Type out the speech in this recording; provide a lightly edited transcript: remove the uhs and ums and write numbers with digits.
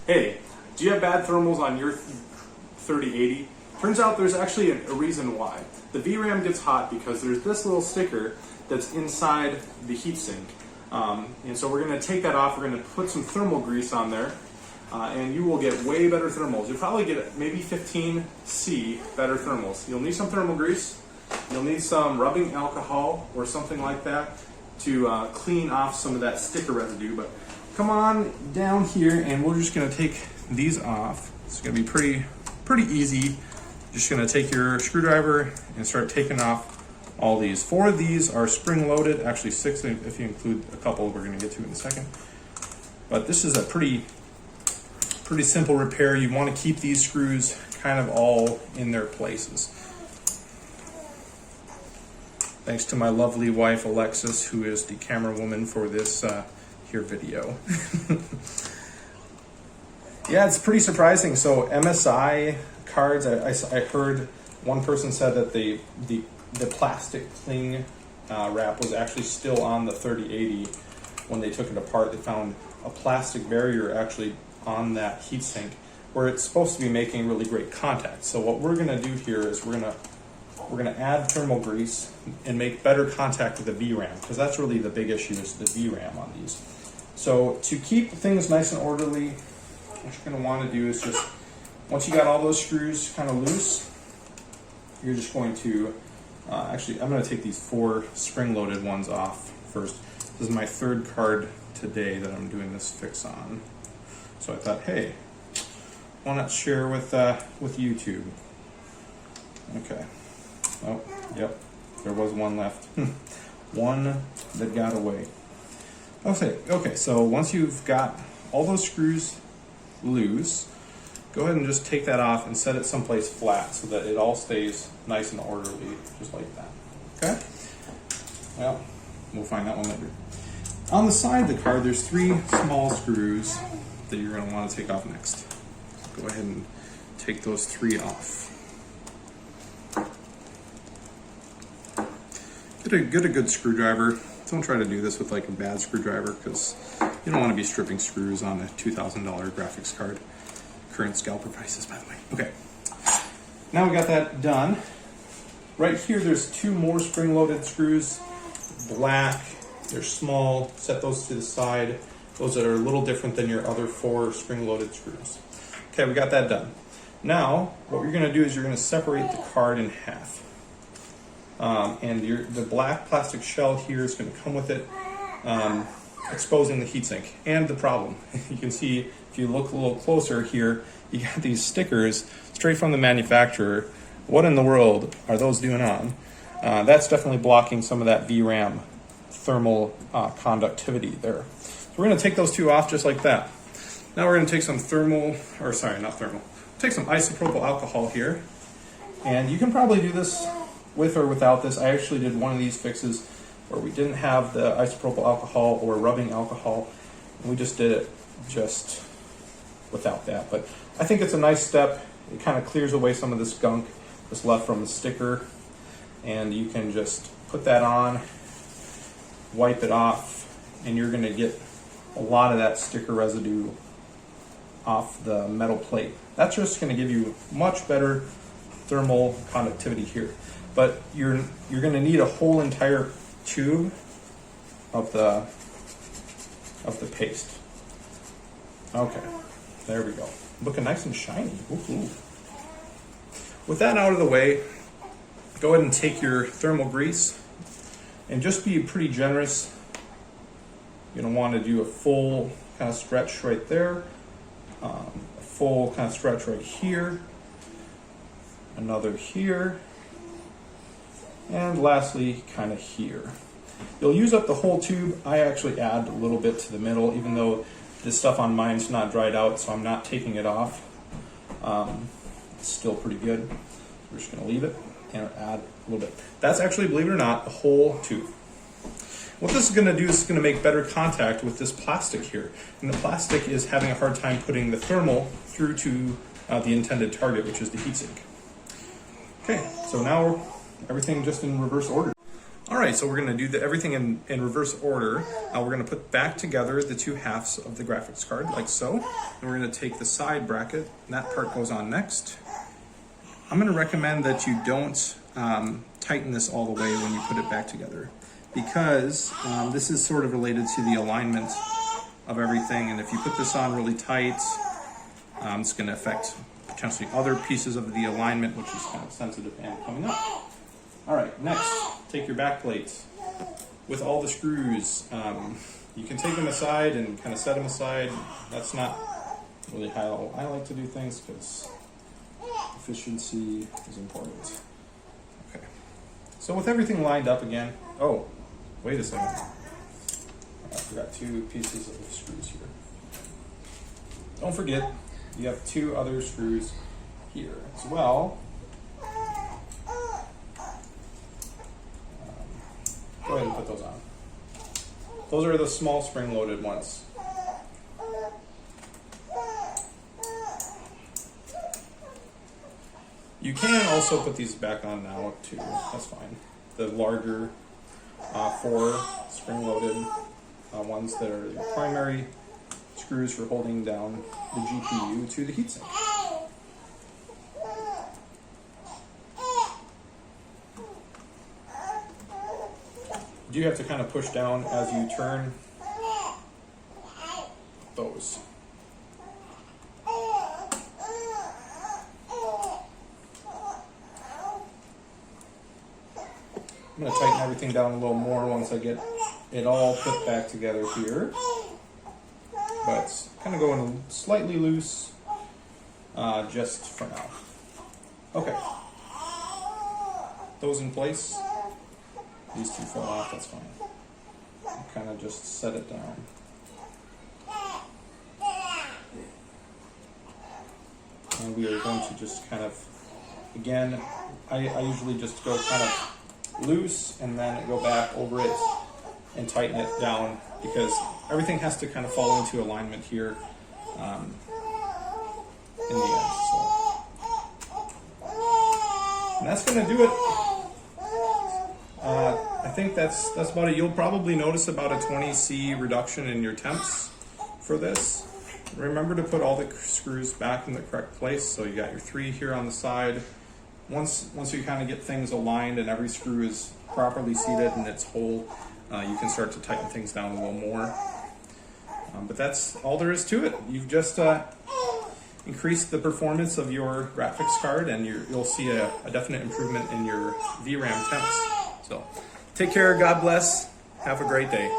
Hey, do you have bad thermals on your 3080? Turns out there's actually a reason why. The VRAM gets hot because there's this little sticker that's inside the heatsink. And so we're going to take that off, we're going to put some thermal grease on there, and you will get way better thermals. You'll probably get maybe 15C better thermals. You'll need some thermal grease, you'll need some rubbing alcohol or something like that to clean off some of that sticker residue. But come on down here and we're just going to take these off. It's going to be pretty easy. Just going to take your screwdriver and start taking off all these. 4 of these are spring loaded, actually 6 if you include a couple we're going to get to in a second. But this is a pretty simple repair. You want to keep these screws kind of all in their places. Thanks to my lovely wife Alexis, who is the camera woman for this here video. Yeah, it's pretty surprising. So MSI cards, I heard one person said that the plastic cling wrap was actually still on the 3080 when they took it apart. They found a plastic barrier actually on that heatsink where it's supposed to be making really great contact. So what we're going to do here is we're going to add thermal grease and make better contact with the VRAM, because that's really the big issue, is the VRAM on these. So to keep things nice and orderly, what you're going to want to do is just, once you got all those screws kind of loose, you're just going to, actually I'm going to take these 4 spring-loaded ones off first. This is my 3rd card today that I'm doing this fix on. So I thought, hey, why not share with YouTube? Okay. Oh, yep, there was one left. One that got away. Okay, so once you've got all those screws loose, go ahead and just take that off and set it someplace flat so that it all stays nice and orderly, just like that. Okay? Well, we'll find that one later. On the side of the card, there's 3 small screws that you're going to want to take off next. So go ahead and take those 3 off. Get a good screwdriver. Don't try to do this with like a bad screwdriver, because you don't want to be stripping screws on a $2,000 graphics card. Current scalper prices, by the way. Okay, now we got that done. Right here, there's 2 more spring-loaded screws. Black, they're small. Set those to the side. Those that are a little different than your other 4 spring-loaded screws. Okay, we got that done. Now, what you're going to do is you're going to separate the card in half. And the black plastic shell here is going to come with it, exposing the heatsink. And the problem, you can see if you look a little closer here, you got these stickers straight from the manufacturer. What in the world are those doing on? That's definitely blocking some of that VRAM thermal conductivity there. So we're going to take those 2 off just like that. Now we're going to take some take some isopropyl alcohol here. And you can probably do this with or without this. I actually did one of these fixes where we didn't have the isopropyl alcohol or rubbing alcohol, and we just did it just without that. But I think it's a nice step. It kind of clears away some of this gunk that's left from the sticker, and you can just put that on, wipe it off, and you're going to get a lot of that sticker residue off the metal plate. That's just going to give you much better thermal conductivity here. But you're going to need a whole entire tube of the paste. Okay, there we go. Looking nice and shiny. Ooh. With that out of the way, go ahead and take your thermal grease and just be pretty generous. You're going to want to do a full kind of stretch right there, a full kind of stretch right here, another here, and lastly, kind of here. You'll use up the whole tube. I actually add a little bit to the middle, even though this stuff on mine's not dried out, so I'm not taking it off. It's still pretty good. We're just going to leave it and add a little bit. That's actually, believe it or not, the whole tube. What this is going to do is it's going to make better contact with this plastic here. And the plastic is having a hard time putting the thermal through to the intended target, which is the heatsink. Okay, so now everything just in reverse order. All right, so we're going to do everything in reverse order. We're going to put back together the two halves of the graphics card, like so. And we're going to take the side bracket, and that part goes on next. I'm going to recommend that you don't tighten this all the way when you put it back together, because this is sort of related to the alignment of everything, and if you put this on really tight, it's going to affect potentially other pieces of the alignment, which is kind of sensitive and coming up. All right, next, take your back plate with all the screws. You can take them aside and kind of set them aside. That's not really how I like to do things, because efficiency is important. Okay, so with everything lined up again, oh, wait a second. I forgot 2 pieces of screws here. Don't forget, you have 2 other screws here as well. Go ahead and put those on. Those are the small spring-loaded ones. You can also put these back on now too, that's fine. The larger 4 spring-loaded ones that are the primary screws for holding down the GPU to the heatsink. You do have to kind of push down as you turn those. I'm going to tighten everything down a little more once I get it all put back together here. But it's kind of going slightly loose just for now. Okay. Those in place. These 2 fell off, that's fine. I'll kind of just set it down. And we are going to just kind of, again, I usually just go kind of loose and then go back over it and tighten it down, because everything has to kind of fall into alignment here in the end. So. And that's going to do it. I think that's about it. You'll probably notice about a 20C reduction in your temps for this. Remember to put all the screws back in the correct place. So you got your 3 here on the side. Once you kind of get things aligned and every screw is properly seated in its hole, you can start to tighten things down a little more. But that's all there is to it. You've just increased the performance of your graphics card, and you'll see a definite improvement in your VRAM temps. So take care, God bless, have a great day.